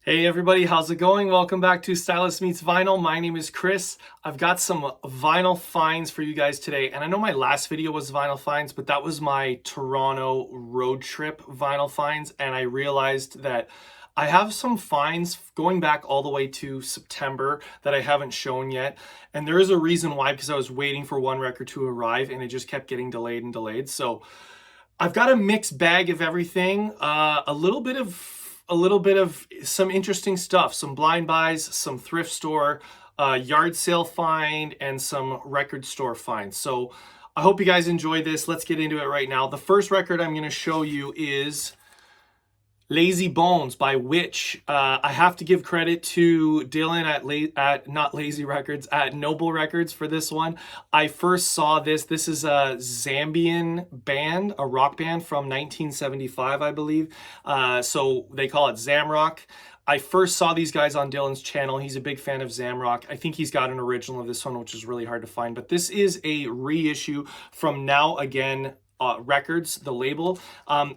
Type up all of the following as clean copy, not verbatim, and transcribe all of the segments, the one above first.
Hey everybody, how's it going? Welcome back to Stylist Meets Vinyl. My name is Chris. I've got some vinyl finds for you guys today. And I know my last video was vinyl finds, but that was my Toronto road trip vinyl finds. And I realized that I have some finds going back all the way to September that I haven't shown yet. And there is a reason why, because I was waiting for one record to arrive and it just kept getting delayed and delayed. So I've got a mixed bag of everything, a little bit of some interesting stuff, some blind buys, some thrift store, yard sale find, and some record store finds. So I hope you guys enjoy this. Let's get into it right now. The first record I'm going to show you is Lazy Bones by Witch. I have to give credit to Dylan at not Lazy Records, at Noble Records for this one. I first saw this. This is a Zambian band, a rock band from 1975, I believe. So they call it zamrock. I first saw these guys on Dylan's channel. He's a big fan of zamrock. I think he's got an original of this one, which is really hard to find. But this is a reissue from Now Again Records, the label.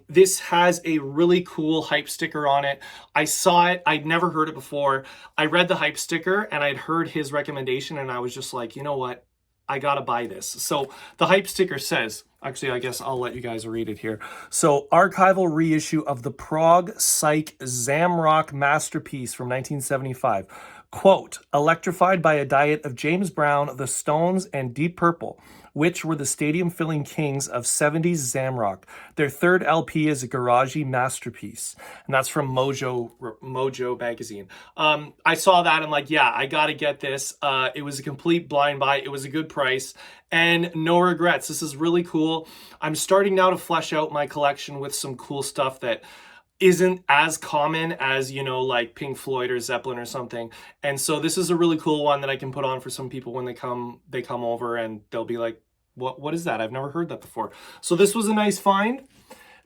This has a really cool hype sticker on it. I saw it. I'd never heard it before. I read the hype sticker and I'd heard his recommendation and I was just like, you know what? I gotta buy this. So the hype sticker says, actually, I guess I'll let you guys read it here. So, archival reissue of the Prog Psych Zamrock masterpiece from 1975. Quote, electrified by a diet of James Brown, the Stones, and Deep Purple, which were the stadium-filling kings of 70s Zamrock. Their third LP is a garagey masterpiece. And that's from Mojo magazine. I saw that and I'm like, yeah, I gotta get this. It was a complete blind buy. It was a good price and no regrets. This is really cool. I'm starting now to flesh out my collection with some cool stuff that isn't as common as, you know, like Pink Floyd or Zeppelin or something. And so this is a really cool one that I can put on for some people when they come over and they'll be like, what is that? I've never heard that before. So this was a nice find.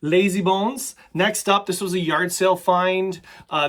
Lazy Bones. Next up, this was a yard sale find.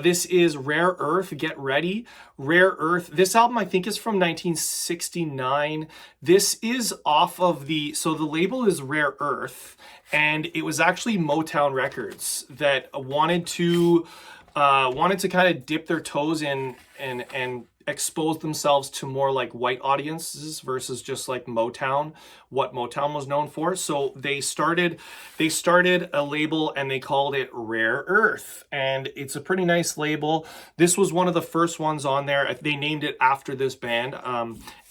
This is Rare Earth. Get ready. Rare Earth. This album, I think, is from 1969. This is off of so the label is Rare Earth, and it was actually Motown Records that wanted to kind of dip their toes in and expose themselves to more like white audiences versus just like Motown, what Motown was known for. So they started a label and they called it Rare Earth, and it's a pretty nice label. This was one of the first ones on there. They named it after this band.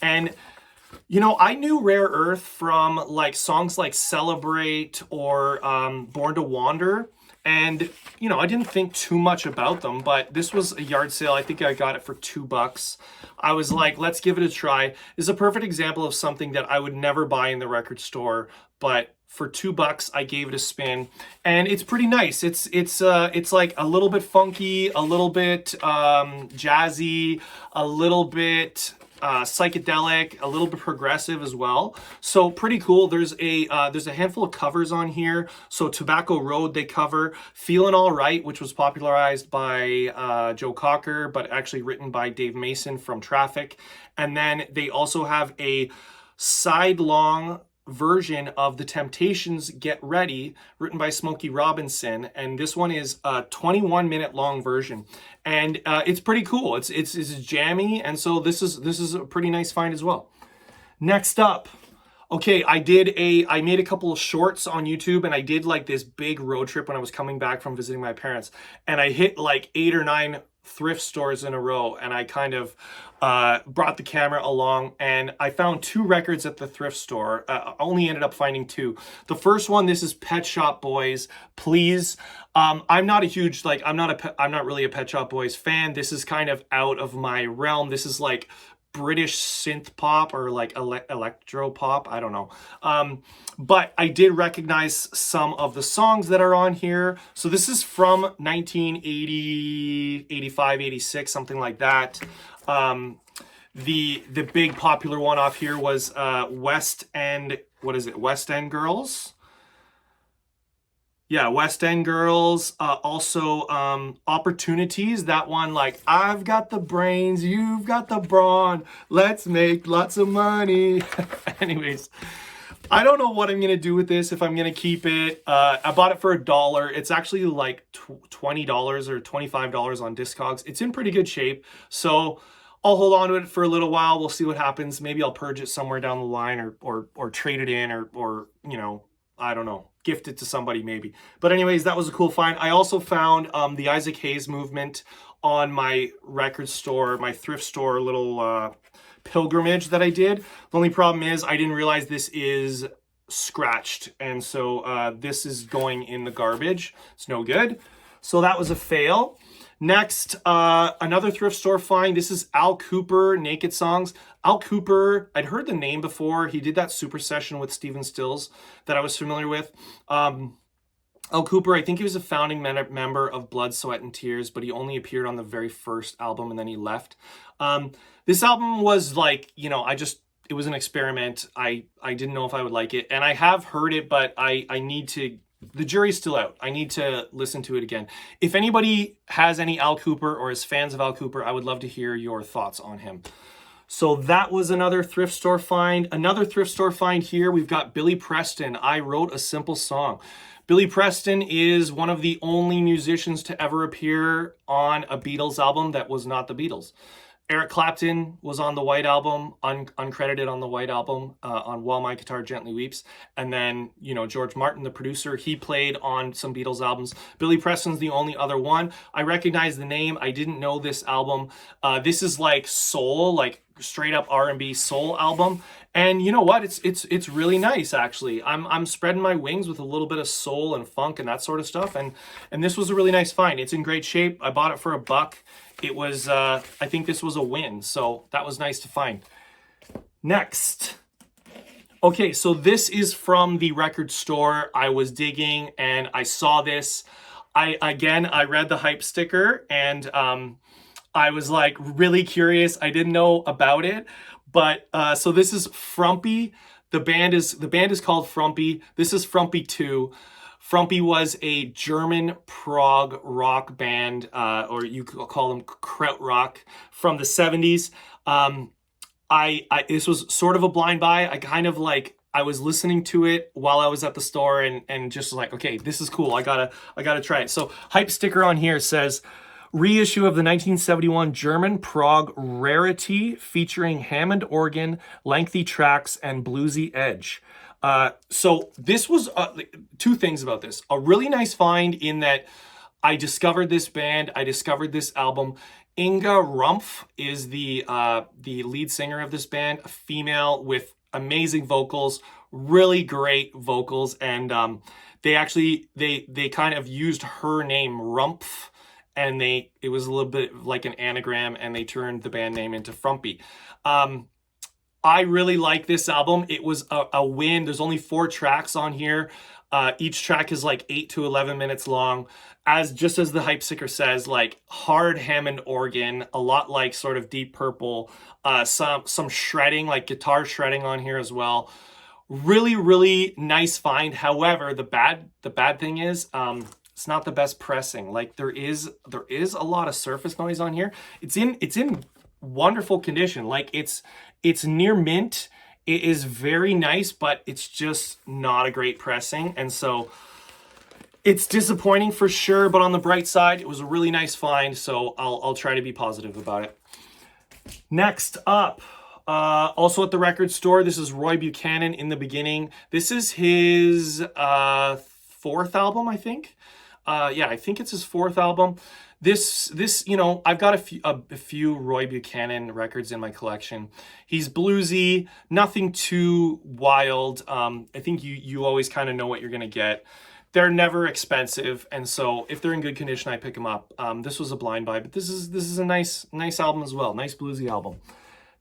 And you know, I knew Rare Earth from like songs like Celebrate or Born to Wander. And, you know, I didn't think too much about them, but this was a yard sale. I think I got it for $2. I was like, let's give it a try. This is a perfect example of something that I would never buy in the record store, but for $2, I gave it a spin, and it's pretty nice. It's like a little bit funky, a little bit jazzy, a little bit psychedelic, a little bit progressive as well. So pretty cool. There's a handful of covers on here. So Tobacco Road they cover, Feeling All Right, which was popularized by Joe Cocker, but actually written by Dave Mason from Traffic. And then they also have a side-long version of The Temptations' Get Ready, written by Smokey Robinson, and this one is a 21-minute long version, and it's pretty cool. It's jammy, and so this is a pretty nice find as well. Next up, okay, I made a couple of shorts on YouTube, and I did like this big road trip when I was coming back from visiting my parents, and I hit like 8 or 9 thrift stores in a row, and I kind of brought the camera along, and I found 2 records at the thrift store. Only ended up finding 2. The first one, this is Pet Shop Boys, Please. I'm not a huge, like, I'm not really a Pet Shop Boys fan. This is kind of out of my realm. This is like British synth pop or like electro pop. I don't know. But I did recognize some of the songs that are on here. So this is from 1980, 85, 86, something like that. The big popular one off here was West End, what is it? West End Girls. Yeah, West End Girls. Also, Opportunities. That one, like, I've got the brains, you've got the brawn. Let's make lots of money. Anyways, I don't know what I'm gonna do with this, if I'm gonna keep it. I bought it for $1. It's actually like $20 or $25 on Discogs. It's in pretty good shape, so I'll hold on to it for a little while. We'll see what happens. Maybe I'll purge it somewhere down the line, or trade it in, or you know, I don't know, gift it to somebody maybe. But anyways, that was a cool find. I also found the Isaac Hayes movement on my record store, my thrift store little pilgrimage that I did. The only problem is I didn't realize this is scratched, and so this is going in the garbage. It's no good. So that was a fail. Next, another thrift store find. This is Al Kooper, Naked Songs. Al Kooper, I'd heard the name before. He did that super session with Stephen Stills that I was familiar with. Al Kooper, I think he was a founding member of Blood, Sweat, and Tears, but he only appeared on the very first album and then he left. This album was like, you know, it was an experiment. I didn't know if I would like it, and I have heard it, but I need to, the jury's still out. I need to listen to it again. If anybody has any Al Kooper or is fans of Al Kooper, I would love to hear your thoughts on him. So that was another thrift store find. Another thrift store find here, we've got Billy Preston. I Wrote a Simple Song. Billy Preston is one of the only musicians to ever appear on a Beatles album that was not the Beatles. Eric Clapton was on the White Album, uncredited on the White Album, on While My Guitar Gently Weeps. And then, you know, George Martin, the producer, he played on some Beatles albums. Billy Preston's the only other one. I recognize the name. I didn't know this album. This is like soul, like straight up R&B soul album. And you know what? It's really nice, actually. I'm spreading my wings with a little bit of soul and funk and that sort of stuff. And this was a really nice find. It's in great shape. I bought it for $1. It was, I think this was a win, so that was nice to find. Next. Okay, so this is from the record store. I was digging and I saw this. I read the hype sticker and I was like really curious. I didn't know about it, but so this is Frumpy. The band is called Frumpy. This is Frumpy 2. Frumpy was a German prog rock band, or you could call them krautrock, from the 70s. This was sort of a blind buy. I was listening to it while I was at the store and just like, okay, this is cool. I gotta try it. So hype sticker on here says, reissue of the 1971 German prog rarity featuring Hammond organ, lengthy tracks, and bluesy edge. So this was two things about this. A really nice find in that I discovered this band, I discovered this album. Inga Rumpf is the lead singer of this band, a female with amazing vocals, really great vocals, and they actually they kind of used her name Rumpf, and it was a little bit like an anagram, and they turned the band name into Frumpy. I really like this album. It was a win. There's only 4 tracks on here. Each track is like 8 to 11 minutes long. Just as the hype sticker says, like hard Hammond organ, a lot like sort of Deep Purple, some shredding, like guitar shredding on here as well. Really, really nice find. However, the bad thing is, it's not the best pressing. Like there is a lot of surface noise on here. It's in wonderful condition. Like it's near mint. It is very nice, but it's just not a great pressing, and so it's disappointing for sure. But on the bright side, it was a really nice find, so I'll try to be positive about it. Next up, also at the record store, this is Roy Buchanan, In the Beginning. This is his 4th album, I think. Yeah, I think it's his 4th album. This, you know, I've got a few Roy Buchanan records in my collection. He's bluesy, nothing too wild. I think you always kind of know what you're gonna get. They're never expensive, and so if they're in good condition, I pick them up. This was a blind buy, but this is a nice album as well, nice bluesy album.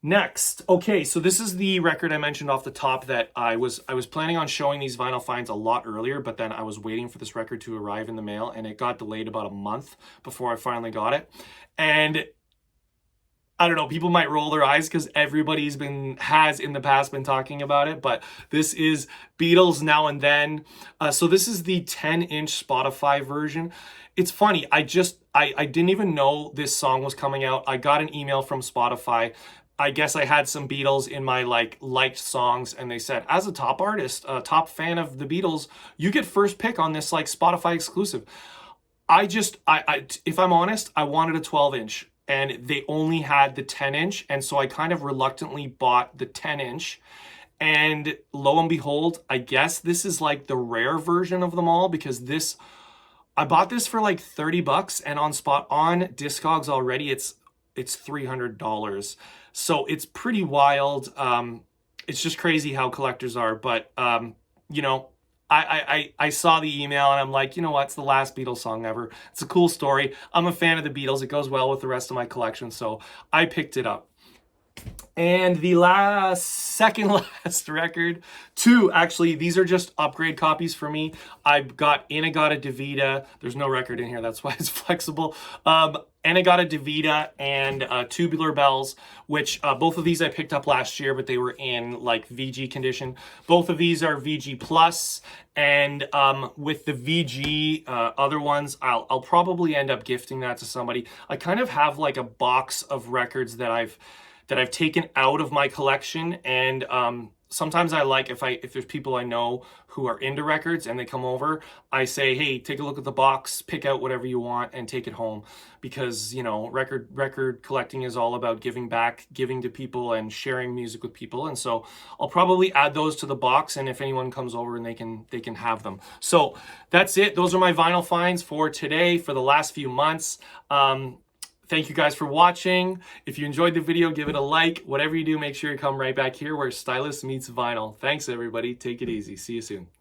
Next, okay, so this is the record I mentioned off the top that I was planning on showing these vinyl finds a lot earlier, but then I was waiting for this record to arrive in the mail, and it got delayed about a month before I finally got it. And I don't know, people might roll their eyes because everybody's has in the past been talking about it, but this is Beatles Now and Then. So this is the 10-inch Spotify version. It's funny, I didn't even know this song was coming out. I got an email from Spotify I guess I had some Beatles in my like liked songs, and they said, as a top artist, a top fan of the Beatles, you get first pick on this like Spotify exclusive. If I'm honest, I wanted a 12-inch, and they only had the 10-inch, and so I kind of reluctantly bought the 10-inch. And lo and behold, I guess this is like the rare version of them all, because I bought this for like 30 bucks, and on Discogs already it's $300. So it's pretty wild. It's just crazy how collectors are. But you know, I saw the email and I'm like, you know what? It's the last Beatles song ever. It's a cool story. I'm a fan of the Beatles. It goes well with the rest of my collection, so I picked it up. And the second last record, two actually, these are just upgrade copies for me. I've got Inna-Gadda-da-Vida. There's no record in here, that's why it's flexible. Inna-Gadda-da-Vida and Tubular Bells, which both of these I picked up last year, but they were in like VG condition. Both of these are VG Plus, and with the VG other ones, I'll probably end up gifting that to somebody. I kind of have like a box of records that I've taken out of my collection, and sometimes I like, if there's people I know who are into records and they come over, I say, hey, take a look at the box, pick out whatever you want and take it home, because you know, record collecting is all about giving back, giving to people and sharing music with people. And so I'll probably add those to the box, and if anyone comes over, and they can have them. So that's it. Those are my vinyl finds for today, for the last few months. Thank you guys for watching. If you enjoyed the video, give it a like. Whatever you do, make sure you come right back here where Stylist meets vinyl. Thanks, everybody. Take it easy. See you soon.